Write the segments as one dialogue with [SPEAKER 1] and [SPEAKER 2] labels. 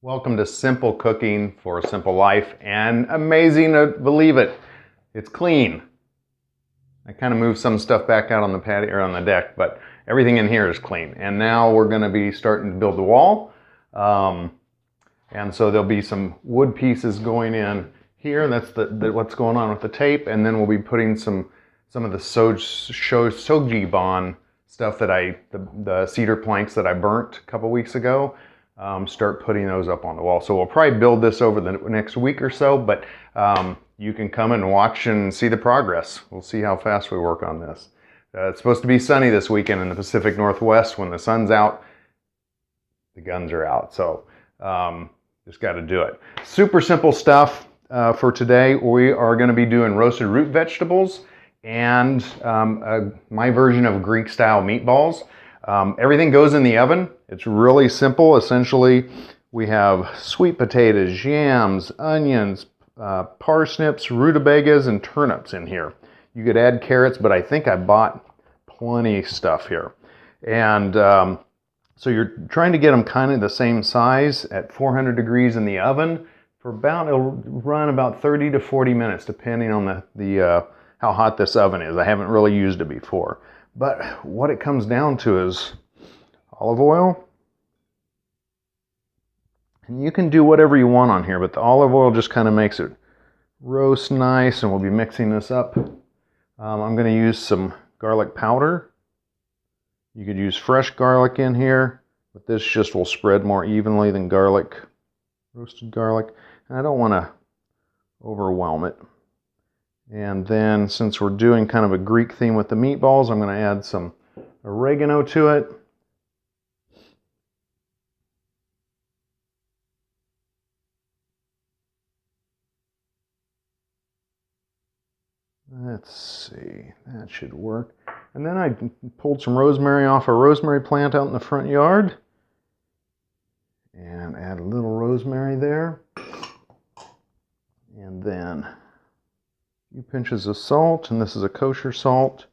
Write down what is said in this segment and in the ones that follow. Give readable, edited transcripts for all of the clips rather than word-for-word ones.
[SPEAKER 1] Welcome to Simple Cooking for a Simple Life, and amazing to believe it, it's clean. I kind of moved some stuff back out on the patio or on the deck, but everything in here is clean. And now we're going to be starting to build the wall. And so there'll be some wood pieces going in here. That's what's going on with the tape. And then we'll be putting some of the Soji Bon stuff that the cedar planks that I burnt a couple weeks ago. Start putting those up on the wall. So we'll probably build this over the next week or so, but you can come and watch and see the progress. We'll see how fast we work on this. It's supposed to be sunny this weekend in the Pacific Northwest. When the sun's out, the guns are out. So just got to do it. Super simple stuff for today. We are going to be doing roasted root vegetables and my version of Greek style meatballs. Everything goes in the oven. It's really simple. Essentially, we have sweet potatoes, yams, onions, parsnips, rutabagas, and turnips in here. You could add carrots, but I think I bought plenty of stuff here. And so you're trying to get them kind of the same size at 400 degrees in the oven for it'll run about 30 to 40 minutes, depending on how hot this oven is. I haven't really used it before. But what it comes down to is olive oil. And you can do whatever you want on here, but the olive oil just kind of makes it roast nice, and we'll be mixing this up. I'm going to use some garlic powder. You could use fresh garlic in here, but this just will spread more evenly than roasted garlic. And I don't want to overwhelm it. And then, since we're doing kind of a Greek theme with the meatballs, I'm going to add some oregano to it. Let's see, that should work. And then I pulled some rosemary off a rosemary plant out in the front yard. And add a little rosemary there. And then a few pinches of salt, and this is a kosher salt.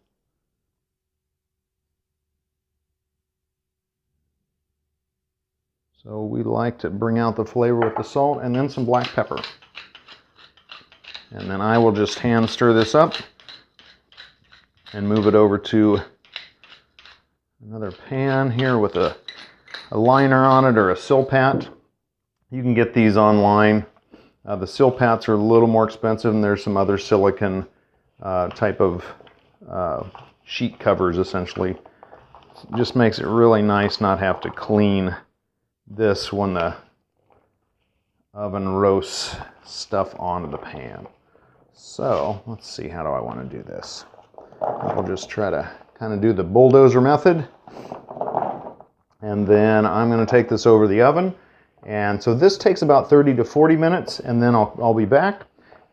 [SPEAKER 1] So we like to bring out the flavor with the salt, and then some black pepper. And then I will just hand stir this up and move it over to another pan here with a liner on it or a silpat. You can get these online. The silpats are a little more expensive, and there's some other silicone type of sheet covers, essentially. It just makes it really nice not have to clean this when the oven roasts stuff onto the pan. So let's see, how do I want to do this? I'll just try to kind of do the bulldozer method. And then I'm going to take this over the oven. And so this takes about 30 to 40 minutes, and then I'll be back,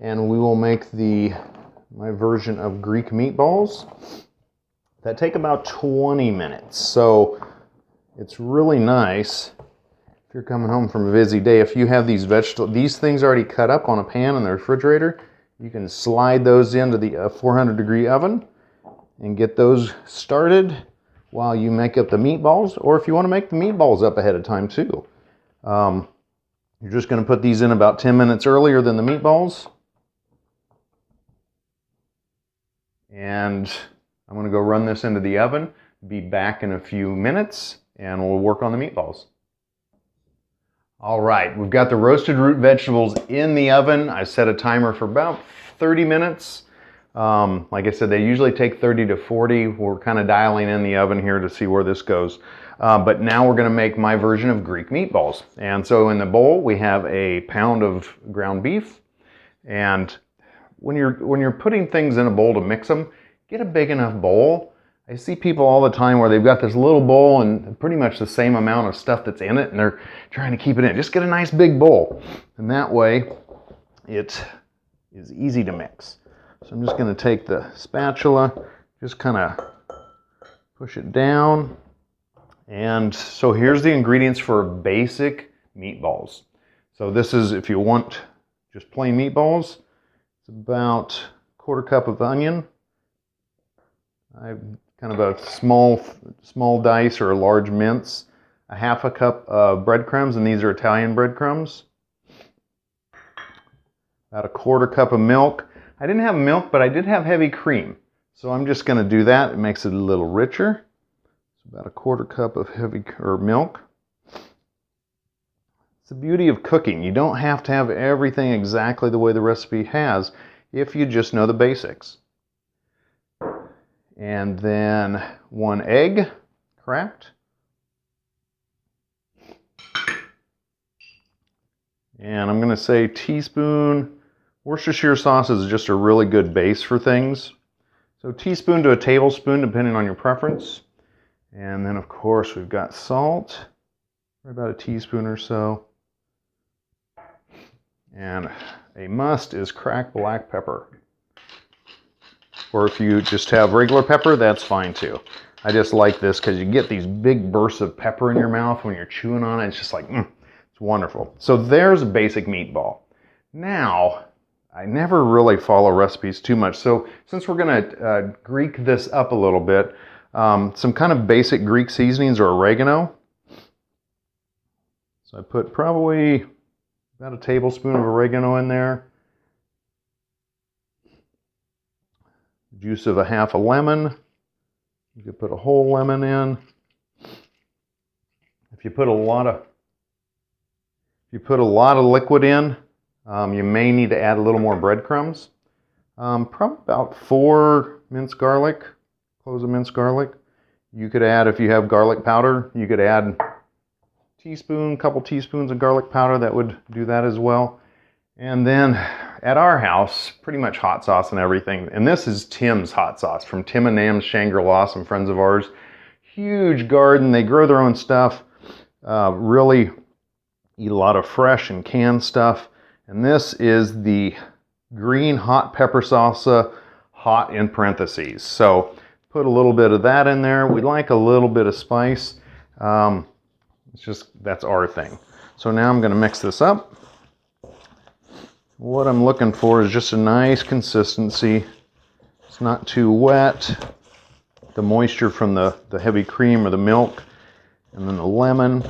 [SPEAKER 1] and we will make my version of Greek meatballs that take about 20 minutes. So it's really nice if you're coming home from a busy day. If you have these things already cut up on a pan in the refrigerator, you can slide those into the 400 degree oven and get those started while you make up the meatballs, or if you want to make the meatballs up ahead of time too. You're just going to put these in about 10 minutes earlier than the meatballs. And I'm going to go run this into the oven, be back in a few minutes, and we'll work on the meatballs. All right, we've got the roasted root vegetables in the oven. I set a timer for about 30 minutes. Like I said, they usually take 30 to 40. We're kind of dialing in the oven here to see where this goes. But now we're going to make my version of Greek meatballs. And so in the bowl, we have a pound of ground beef. And when you're putting things in a bowl to mix them, get a big enough bowl. I see people all the time where they've got this little bowl and pretty much the same amount of stuff that's in it, and they're trying to keep it in. Just get a nice big bowl. And that way, it is easy to mix. So I'm just going to take the spatula, just kind of push it down. And so here's the ingredients for basic meatballs. So this is, if you want just plain meatballs, it's about a quarter cup of onion. I've kind of a small dice or a large mince a half a cup of breadcrumbs, and these are Italian breadcrumbs. About a quarter cup of milk. I didn't have milk, but I did have heavy cream. So I'm just going to do that. It makes it a little richer. So about a quarter cup of milk. It's the beauty of cooking. You don't have to have everything exactly the way the recipe has if you just know the basics. And then 1 egg cracked. And I'm going to say teaspoon. Worcestershire sauce is just a really good base for things. So teaspoon to a tablespoon, depending on your preference. And then, of course, we've got salt, about a teaspoon or so. And a must is cracked black pepper. Or if you just have regular pepper, that's fine too. I just like this because you get these big bursts of pepper in your mouth when you're chewing on it. It's just like, it's wonderful. So there's a basic meatball. Now, I never really follow recipes too much. So since we're going to Greek this up a little bit, some kind of basic Greek seasonings or oregano. So I put probably about a tablespoon of oregano in there. Juice of a half a lemon. You could put a whole lemon in. If you put a lot of liquid in, you may need to add a little more breadcrumbs. Probably about 4 minced garlic, cloves of minced garlic. You could add, if you have garlic powder, you could add a couple teaspoons of garlic powder. That would do that as well. And then at our house, pretty much hot sauce and everything. And this is Tim's hot sauce from Tim and Nam's Shangri-La, some friends of ours. Huge garden. They grow their own stuff. Really eat a lot of fresh and canned stuff. And this is the green hot pepper salsa, hot in parentheses. So put a little bit of that in there. We like a little bit of spice. That's our thing. So now I'm going to mix this up. What I'm looking for is just a nice consistency. It's not too wet. The moisture from the heavy cream or the milk, and then the lemon.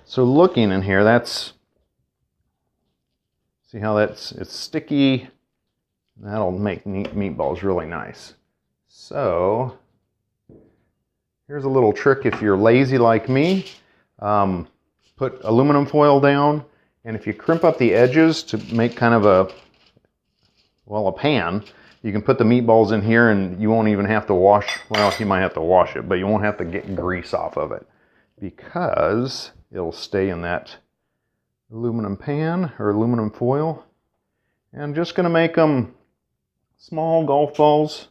[SPEAKER 1] So looking in here, see how it's sticky. That'll make meatballs really nice. So here's a little trick if you're lazy like me. Put aluminum foil down, and if you crimp up the edges to make kind of a pan, you can put the meatballs in here and you won't even have to wash, well, you might have to wash it, but you won't have to get grease off of it because it'll stay in that aluminum pan or aluminum foil. And I'm just going to make them small golf balls,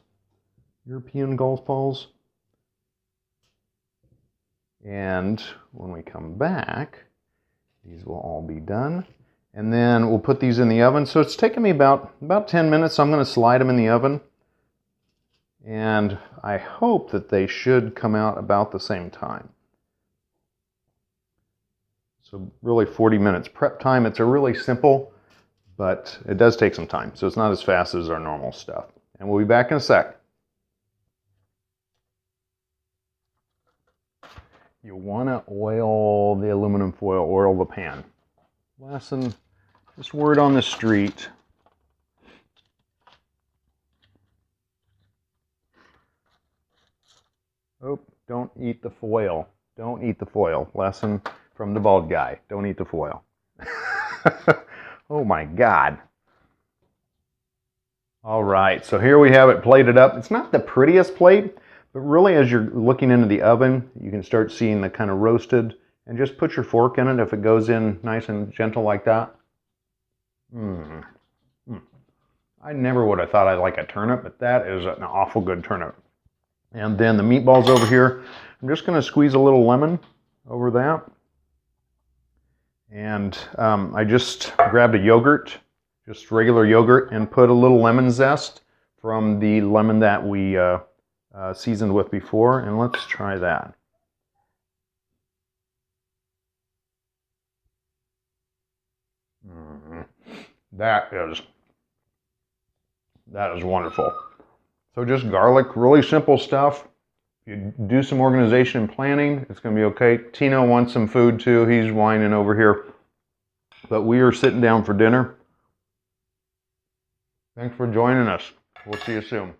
[SPEAKER 1] European golf balls. And when we come back, these will all be done. And then we'll put these in the oven. So it's taken me about 10 minutes. So I'm going to slide them in the oven. And I hope that they should come out about the same time. So really 40 minutes prep time. It's a really simple, but it does take some time. So it's not as fast as our normal stuff. And we'll be back in a sec. You want to oil the aluminum foil, oil the pan. Lesson, just word on the street. Oh, don't eat the foil. Don't eat the foil. Lesson from the bald guy. Don't eat the foil. Oh my God. All right, so here we have it plated up. It's not the prettiest plate, but really as you're looking into the oven, you can start seeing the kind of roasted, and just put your fork in it if it goes in nice and gentle like that. I never would have thought I'd like a turnip, but that is an awful good turnip. And then the meatballs over here, I'm just going to squeeze a little lemon over that. And I just grabbed a yogurt, just regular yogurt, and put a little lemon zest from the lemon that we seasoned with before, and let's try that. That is wonderful. So just garlic, really simple stuff. If you do some organization and planning, it's going to be okay. Tino wants some food too. He's whining over here. But we are sitting down for dinner. Thanks for joining us. We'll see you soon.